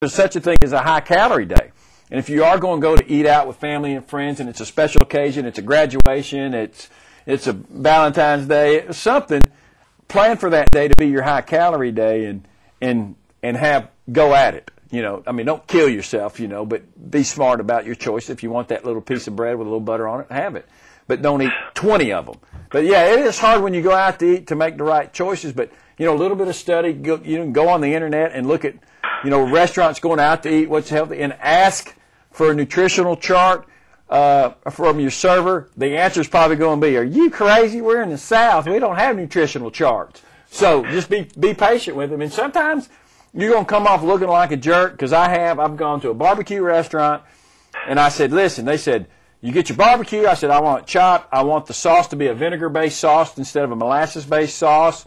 there's such a thing as a high-calorie day. And if you are going to go to eat out with family and friends, and it's a special occasion, it's a graduation, it's a Valentine's Day, something, plan for that day to be your high-calorie day and go at it. You know, I mean, don't kill yourself, you know, but be smart about your choice. If you want that little piece of bread with a little butter on it, have it. But don't eat 20 of them. But, yeah, it is hard when you go out to eat to make the right choices. But, you know, a little bit of study, go on the Internet and look at, you know, restaurants going out to eat what's healthy and ask for a nutritional chart from your server. The answer is probably going to be, are you crazy? We're in the South. We don't have nutritional charts. So just be patient with them. And sometimes you're going to come off looking like a jerk, because I've gone to a barbecue restaurant, and I said, listen, they said, you get your barbecue. I said, I want it chopped. I want the sauce to be a vinegar-based sauce instead of a molasses-based sauce.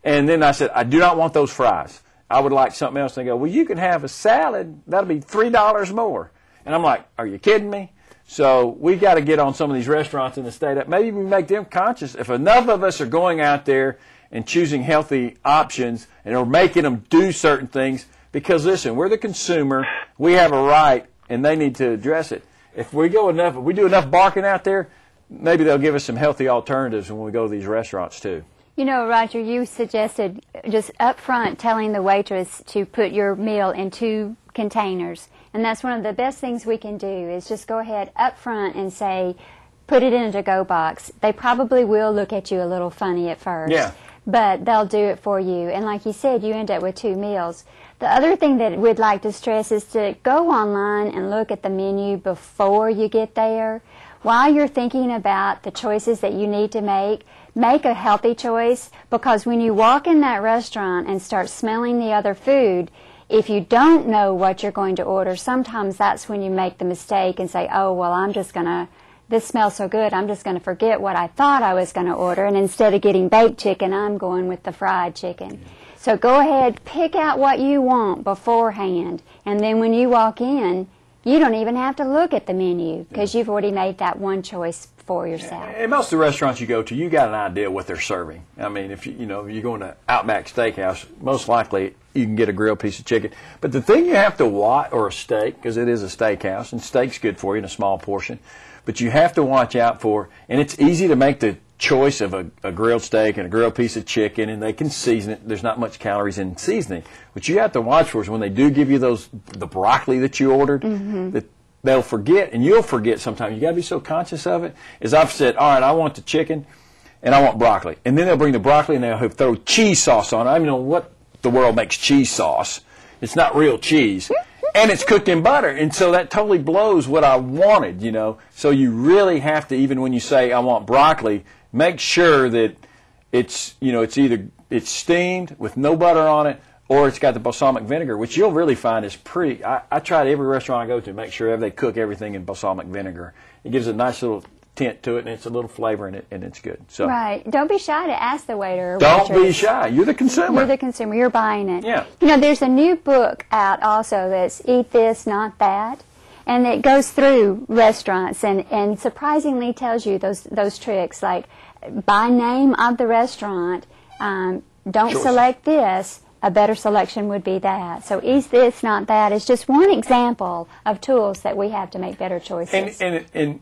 And then I said, I do not want those fries. I would like something else. And they go, well, you can have a salad. That'll be $3 more. And I'm like, are you kidding me? So we got to get on some of these restaurants in the state. Maybe we make them conscious. If enough of us are going out there and choosing healthy options and are making them do certain things, because, listen, we're the consumer. We have a right, and they need to address it. If we do enough barking out there, maybe they'll give us some healthy alternatives when we go to these restaurants too. You know, Roger, you suggested just up front telling the waitress to put your meal in 2 containers. And that's one of the best things we can do, is just go ahead up front and say, put it in a to-go box. They probably will look at you a little funny at first. Yeah. But they'll do it for you. And like you said, you end up with 2 meals. The other thing that we'd like to stress is to go online and look at the menu before you get there. While you're thinking about the choices that you need to make a healthy choice, because when you walk in that restaurant and start smelling the other food, if you don't know what you're going to order, sometimes that's when you make the mistake and say, oh, well, this smells so good, I'm just going to forget what I thought I was going to order, and instead of getting baked chicken, I'm going with the fried chicken. So go ahead, pick out what you want beforehand, and then when you walk in, you don't even have to look at the menu, because you've already made that one choice for yourself. And most of the restaurants you go to, you got an idea what they're serving. I mean, if you're going to Outback Steakhouse, most likely you can get a grilled piece of chicken. But the thing you have to watch, or a steak, because it is a steakhouse, and steak's good for you in a small portion, but you have to watch out for, and it's easy to make the choice of a grilled steak and a grilled piece of chicken, and they can season it. There's not much calories in seasoning. What you have to watch for is when they do give you the broccoli that you ordered, that they'll forget, and you'll forget sometimes. You got to be so conscious of it. As I've said, all right, I want the chicken and I want broccoli. And then they'll bring the broccoli and they'll throw cheese sauce on it. I don't know what the world makes cheese sauce. It's not real cheese. And it's cooked in butter. And so that totally blows what I wanted, you know. So you really have to, even when you say I want broccoli, make sure that it's steamed with no butter on it, or it's got the balsamic vinegar, which you'll really find is pretty. I tried every restaurant I go to, make sure they cook everything in balsamic vinegar. It gives a nice little tint to it, and it's a little flavor in it, and it's good. So right. Don't be shy to ask the waiter or Don't waitress. be shy. You're the consumer. You're the consumer. You're buying it. Yeah. You know, there's a new book out also that's Eat This, Not That. And it goes through restaurants and surprisingly tells you those tricks, like by name of the restaurant, don't select this. A better selection would be that. So Eat This, Not That is just one example of tools that we have to make better choices. And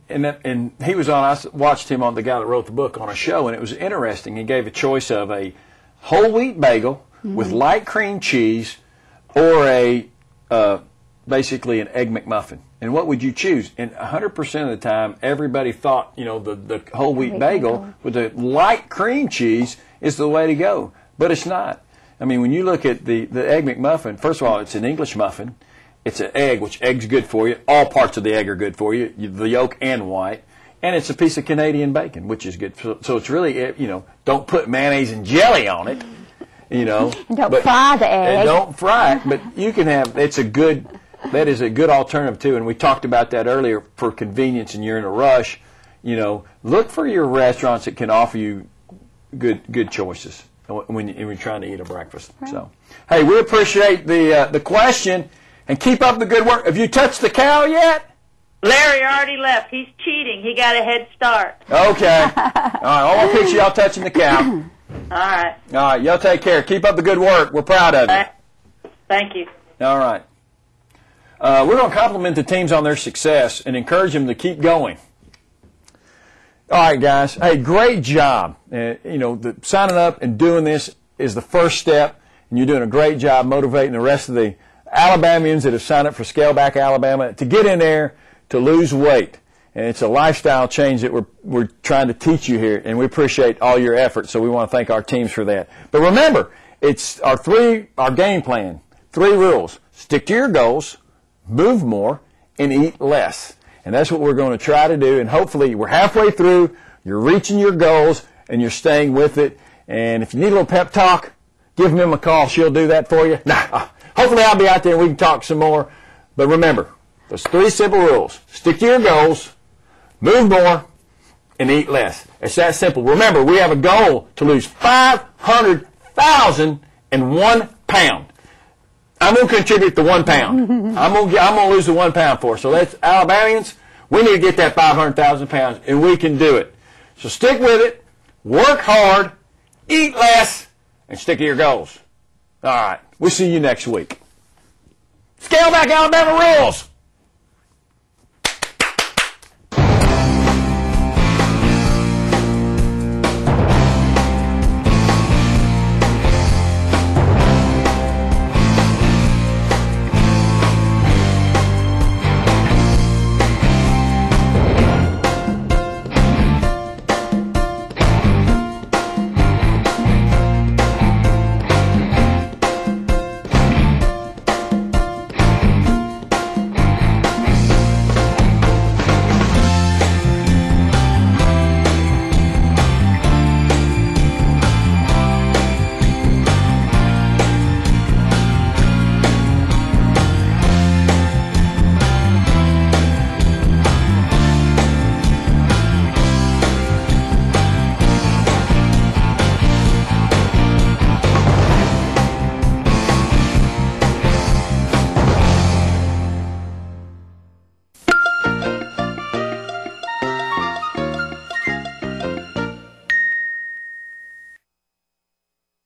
he was on, I watched him on, the guy that wrote the book, on a show, and it was interesting. He gave a choice of a whole wheat bagel with light cream cheese, or basically an Egg McMuffin. And what would you choose? And 100% of the time, everybody thought, the whole wheat bagel with the light cream cheese is the way to go. But it's not. I mean, when you look at the Egg McMuffin, first of all, it's an English muffin. It's an egg, which egg's good for you. All parts of the egg are good for you, the yolk and white. And it's a piece of Canadian bacon, which is good. So it's really, don't put mayonnaise and jelly on it, And don't fry the egg. And don't fry it, but you can have, that is a good alternative too. And we talked about that earlier for convenience, and you're in a rush. Look for your restaurants that can offer you good choices when you're trying to eat a breakfast. Right. So, hey, we appreciate the question, and keep up the good work. Have you touched the cow yet? Larry already left. He's cheating. He got a head start. Okay. All right. I won't picture y'all touching the cow. All right. All right. Y'all take care. Keep up the good work. We're proud of you. Thank you. All right. we're going to compliment the teams on their success and encourage them to keep going. All right, guys. Hey, great job. Signing up and doing this is the first step, and you're doing a great job motivating the rest of the Alabamians that have signed up for Scale Back Alabama to get in there to lose weight. And it's a lifestyle change that we're trying to teach you here, and we appreciate all your efforts, so we want to thank our teams for that. But remember, it's our game plan, 3 rules. Stick to your goals, move more, and eat less. And that's what we're going to try to do, and hopefully we're halfway through, you're reaching your goals, and you're staying with it. And if you need a little pep talk, give Mim a call. She'll do that for you. Hopefully I'll be out there and we can talk some more. But remember, those 3 simple rules. Stick to your goals, move more, and eat less. It's that simple. Remember, we have a goal to lose 500,001 pounds. I'm going to contribute the 1 pound. I'm going to lose the 1 pound for us. So that's Alabamians. We need to get that 500,000 pounds, and we can do it. So stick with it, work hard, eat less, and stick to your goals. All right. We'll see you next week. Scale Back Alabama rules.